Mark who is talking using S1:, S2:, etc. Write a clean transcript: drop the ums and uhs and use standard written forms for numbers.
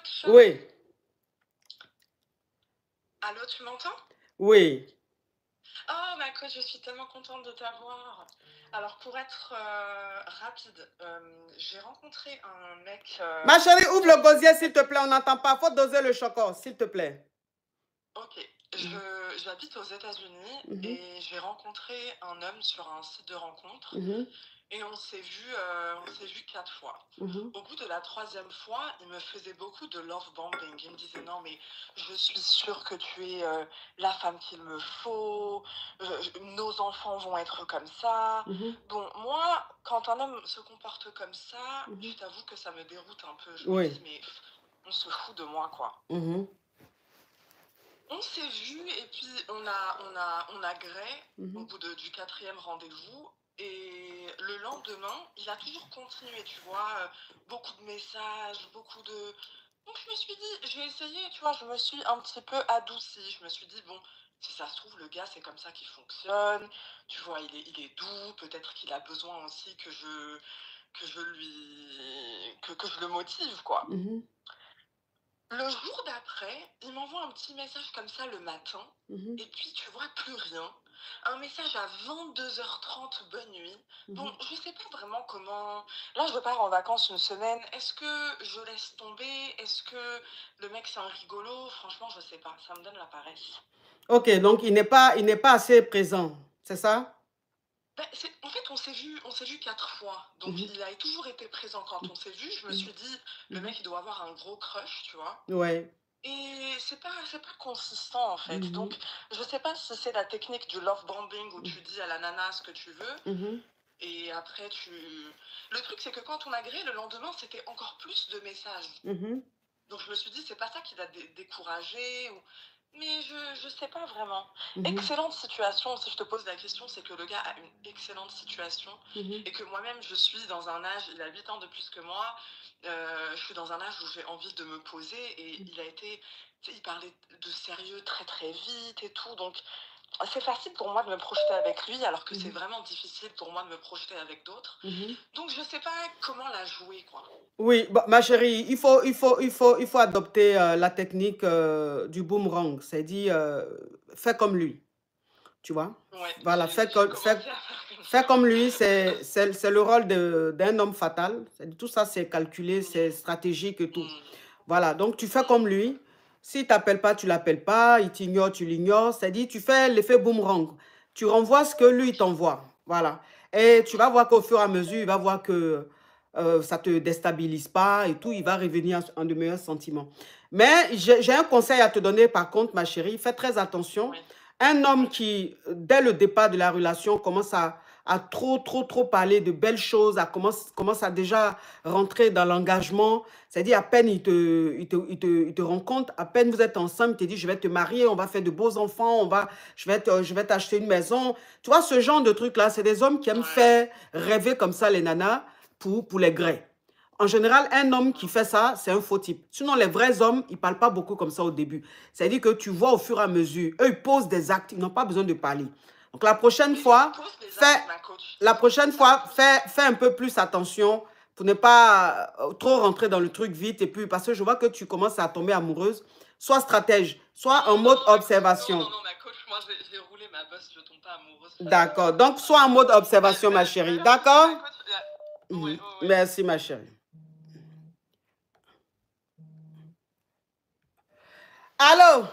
S1: coach?
S2: Oui,
S1: Allô, tu m'entends?
S2: oui.
S1: Oh, ma coach, je suis tellement contente de t'avoir. Alors, pour être rapide, j'ai rencontré un mec
S2: Ma chérie, ouvre
S1: il y a
S2: le
S1: quelques
S2: gosier, s'il
S1: semaines.
S2: te plaît. On n'entend pas. Faut doser le chocolat, s'il te plaît.
S1: Ok, j'habite aux États-Unis
S2: Mhm,
S1: et j'ai rencontré un homme sur un site de rencontre.
S2: mhm,
S1: Et on s'est vu 4 fois.
S2: mhm.
S1: Au bout de la 3e fois, il me faisait beaucoup de love bombing. Il me disait non mais je suis sûre que tu es la femme qu'il me faut. Nos enfants vont être comme ça.
S2: Mhm,
S1: Bon, moi, quand un homme se comporte comme ça,
S2: mhm.
S1: je t'avoue que ça me déroute un peu. Je me
S2: Oui.
S1: dis mais on se fout de moi quoi.
S2: Mhm,
S1: On s'est vu et puis on a gré au
S2: mhm.
S1: bout du 4e rendez-vous. Et le lendemain, il a toujours continué, tu vois, beaucoup de messages, beaucoup de... Donc je me suis dit, je vais essayer, tu vois, je me suis un petit peu adoucie. Je me suis dit, bon, si ça se trouve, le gars, c'est comme ça qu'il fonctionne. Tu vois, il est doux, peut-être qu'il a besoin aussi que je lui... que je le motive, quoi.
S2: Mhm,
S1: Le jour d'après, il m'envoie un petit message comme ça le matin,
S2: mhm,
S1: et puis tu vois plus rien. Un message à 22h30, bonne nuit. Bon,
S2: mhm.
S1: je sais pas vraiment comment. Là, je pars en vacances une semaine. Est-ce que je laisse tomber? Est-ce que le mec c'est un rigolo? Franchement, je sais pas. Ça me donne la paresse.
S2: Ok, donc il n'est pas assez présent, c'est ça?
S1: Ben, en fait, on s'est vu 4 fois. Donc,
S2: Mhm,
S1: il a toujours été présent quand on s'est vu. Je me
S2: mhm,
S1: suis dit, le
S2: mhm.
S1: mec, il doit avoir un gros crush, tu vois.
S2: Ouais.
S1: Et c'est pas consistant en fait.
S2: Mhm,
S1: Donc, je sais pas si c'est la technique du love bombing où tu dis à la nana ce que tu veux
S2: mhm,
S1: et après tu. Le truc, c'est que quand on a gré, le lendemain, c'était encore plus de messages.
S2: mhm,
S1: Donc, je me suis dit, c'est pas ça qui l'a découragé ou. Mais je sais pas vraiment.
S2: mhm,
S1: Excellente situation, si je te pose la question, c'est que le gars a une excellente situation
S2: mhm,
S1: et que moi-même, je suis dans un âge, il a 8 ans de plus que moi, je suis dans un âge où j'ai envie de me poser et il a été, tu sais, il parlait de sérieux très très vite et tout, donc c'est facile pour moi de me projeter avec lui alors que c'est
S2: mhm,
S1: vraiment difficile pour moi de me projeter avec d'autres.
S2: mhm.
S1: Donc je sais pas comment la jouer, quoi.
S2: Oui, bah, ma chérie, il faut adopter la technique du boomerang. C'est-à-dire, fais comme lui, tu vois.
S1: Ouais,
S2: Voilà,
S1: j'ai commencé à faire comme
S2: fais
S1: ça.
S2: comme lui, c'est le rôle d'un homme fatal. Tout ça, c'est calculé, c'est
S1: Mm,
S2: stratégique et tout.
S1: mm,
S2: Voilà, donc tu fais comme
S1: mm.
S2: lui. S'il t'appelle pas, tu l'appelles pas. Il t'ignore, tu l'ignores. C'est-à-dire, tu fais l'effet boomerang. Tu renvoies ce que lui il
S1: Ok.
S2: t'envoie. Voilà. Et tu
S1: Mhm.
S2: vas voir qu'au fur et à mesure, il va voir que ça te déstabilise pas et tout. Il va revenir en de meilleurs sentiments. Mais j'ai un conseil à te donner, par contre, ma chérie. Fais très attention.
S1: Oui,
S2: Un homme
S1: oui.
S2: qui, dès le départ de la relation, commence à trop parler de belles choses, commence à déjà rentrer dans l'engagement. C'est-à-dire, à peine il te rencontre, à peine vous êtes ensemble, il te dit, je vais te marier, on va faire de beaux enfants, je vais t'acheter une maison. Tu vois, ce genre de truc-là, c'est des hommes qui aiment
S1: Ouais.
S2: faire rêver comme ça les nanas pour les grès. En général, un homme qui
S1: Mhm.
S2: fait ça, c'est un faux type. Sinon, les vrais hommes, ils ne parlent pas beaucoup comme ça au début. C'est-à-dire que tu vois au fur et à mesure, eux, ils posent des actes, ils n'ont pas besoin de parler. Donc,
S1: Mais ça pose des actes, ma coach. Ça pose.
S2: fais un peu plus attention pour ne pas trop rentrer dans le truc vite. Et puis, parce que je vois que tu commences à tomber amoureuse, sois stratège, sois en mode
S1: Non, ma coach. Non,
S2: observation.
S1: non, non, ma coach. Moi, j'ai roulé ma bosse. Je tombe pas amoureuse facilement.
S2: D'accord. Donc, sois en mode observation, ma chérie.
S1: Merci,
S2: D'accord?
S1: ma coach. Ouais, ouais, ouais.
S2: Merci, ma chérie. Allô?